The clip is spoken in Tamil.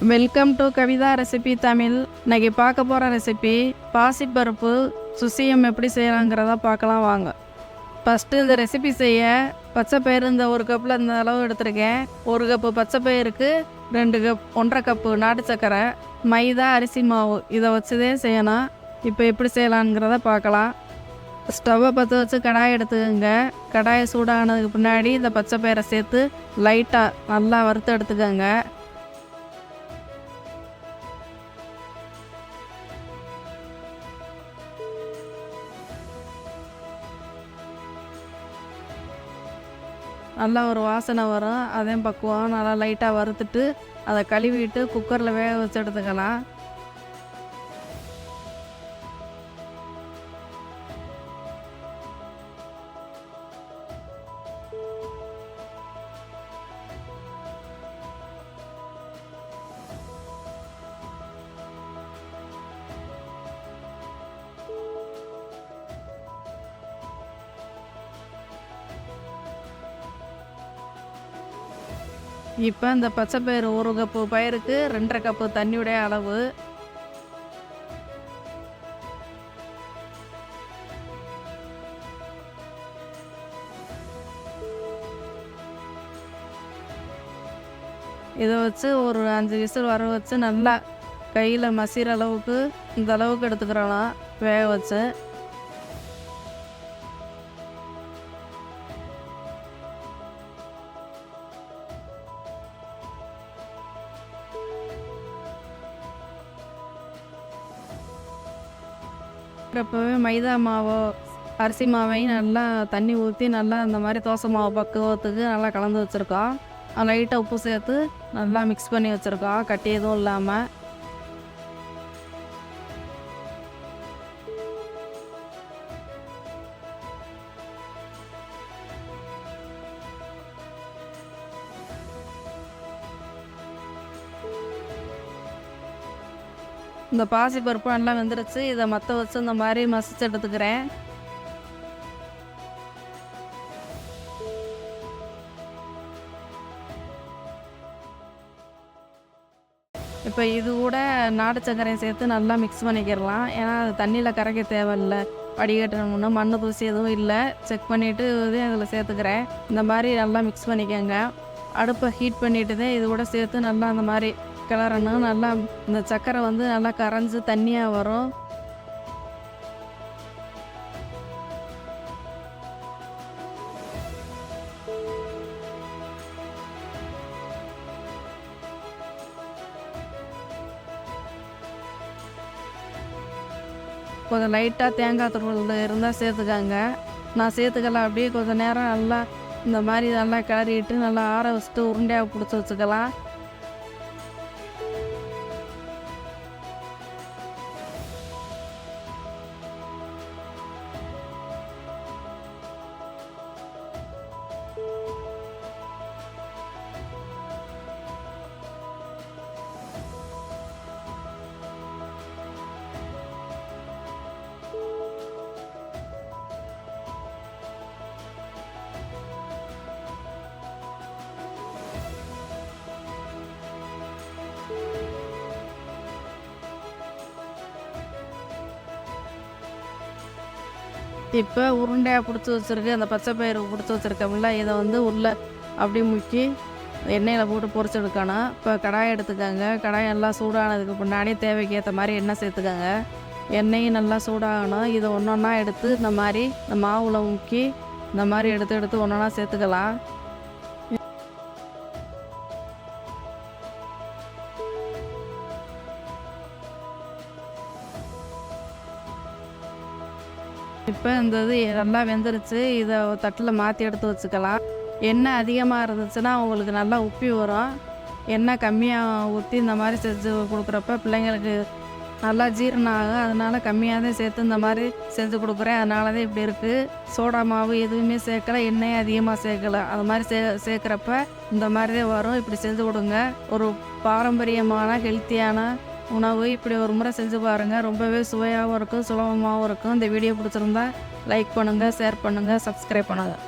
Welcome to Kavitha recipe Tamil. இன்னைக்கு பார்க்க போகிற ரெசிபி பாசிப்பருப்பு சுசியம் எப்படி செய்யலாங்கிறத பார்க்கலாம் வாங்க. ஃபஸ்ட்டு இந்த ரெசிபி செய்ய பச்சை பயிறு இந்த ஒரு கப்பில் இந்த அளவு எடுத்திருக்கேன். ஒரு கப்பு பச்சை பயிருக்கு 2 கப் 1.5 கப்பு நாட்டு சர்க்கரை, மைதா, அரிசி மாவு இதை வச்சுதே செய்யணும். இப்போ எப்படி செய்யலாங்கிறத பார்க்கலாம். ஸ்டவ்வை பற்ற வச்சு கடாயை எடுத்துக்கோங்க. கடாயை சூடானதுக்கு பின்னாடி இந்த பச்சை பயிரை சேர்த்து லைட்டாக நல்லா வறுத்து எடுத்துக்கோங்க. நல்லா ஒரு வாசனை வரும், அதையும் பக்குவம் நல்லா லைட்டாக வறுத்துட்டு அதை கழுவிட்டு குக்கரில் வேக வச்சு எடுத்துக்கலாம். இப்போ இந்த பச்சை பயிறு 1 கப்பு பயிருக்கு 2.5 கப்பு தண்ணியுடைய அளவு. இதை வச்சு ஒரு 5 விசில் வர வச்சு நல்லா கையில் மசிற அளவுக்கு இந்த அளவுக்கு எடுத்துக்கிறலாம் வேக வச்சு. அப்போவே மைதா மாவோ அரிசி மாவையும் நல்லா தண்ணி ஊற்றி நல்லா இந்த மாதிரி தோசை மாவு பக்குவத்துக்கு நல்லா கலந்து வச்சுருக்கோம். லைட்டாக உப்பு சேர்த்து நல்லா மிக்ஸ் பண்ணி வச்சுருக்கோம், கட்டி எதுவும் இல்லாமல். இந்த பாசி பருப்பு நல்லா வெந்துருச்சு. இதை மற்ற வச்சு இந்த மாதிரி மசிச்சு எடுத்துக்கிறேன். இப்போ இது கூட நாட்டு சர்க்கரையை சேர்த்து நல்லா மிக்ஸ் பண்ணிக்கிடலாம். ஏன்னா அது தண்ணியில் கரைக்க தேவையில்லை, வடிகட்டணும்னு மண் தூசி எதுவும் இல்லை. செக் பண்ணிவிட்டு இதையும் அதில் சேர்த்துக்கிறேன். இந்த மாதிரி நல்லா மிக்ஸ் பண்ணிக்கோங்க. அடுப்பை ஹீட் பண்ணிவிட்டு தான் இது கூட சேர்த்து நல்லா அந்த மாதிரி கிளறணும். நல்லா இந்த சர்க்கரை வந்து நல்லா கரைஞ்சி தண்ணியாக வரும். கொஞ்சம் லைட்டாக தேங்காய் துருவல் இருந்தால் சேர்த்துக்காங்க. நான் சேர்த்துக்கலாம். அப்படியே கொஞ்சம் நேரம் நல்லா இந்த மாதிரி நல்லா கிளறிட்டு நல்லா ஆற வச்சுட்டு உருண்டையாக பிடிச்சி வச்சுக்கலாம். இப்போ உருண்டையாக பிடிச்சி வச்சுருக்கு அந்த பச்சை பயிறு பிடிச்சி வச்சுருக்கோம்ல, இதை வந்து உள்ளே அப்படி முக்கி எண்ணெயில் போட்டு பொரிச்சு எடுக்கணும். இப்போ கடாயை எடுத்துக்கோங்க. கடாய் நல்லா சூடானதுக்கு முன்னாடி தேவைக்கு ஏற்ற மாதிரி எண்ணெய் சேர்த்துக்கோங்க. எண்ணெயும் நல்லா சூடாகணும். இதை ஒன்றா எடுத்து இந்த மாதிரி இந்த மாவில் முக்கி இந்த மாதிரி எடுத்து ஒன்றா சேர்த்துக்கலாம். இப்போ இந்த இது நல்லா வெந்துருச்சு. இதை தட்டில் மாற்றி எடுத்து வச்சுக்கலாம். எண்ணெய் அதிகமாக இருந்துச்சுன்னா உங்களுக்கு நல்லா உப்பி வரும். எண்ணெய் கம்மியாக ஊற்றி இந்த மாதிரி செஞ்சு கொடுக்குறப்ப பிள்ளைங்களுக்கு நல்லா ஜீரணம் ஆகும். அதனால் கம்மியாக தான் சேர்த்து இந்த மாதிரி செஞ்சு கொடுக்குறேன். அதனால தான் இப்படி இருக்குது. சோடா மாவு எதுவுமே சேர்க்கலை, எண்ணெயும் அதிகமாக சேர்க்கலை. அது மாதிரி சேர்க்குறப்ப இந்த மாதிரி தான் வரும். இப்படி செஞ்சு கொடுங்க. ஒரு பாரம்பரியமான ஹெல்த்தியான உணவு இப்படி ஒரு முறை செஞ்சு பாருங்கள். ரொம்பவே சுவையாகவும் இருக்கும், சுலபமாகவும் இருக்கும். இந்த வீடியோ பிடிச்சிருந்தா லைக் பண்ணுங்கள், ஷேர் பண்ணுங்கள், சப்ஸ்கிரைப் பண்ணுங்கள்.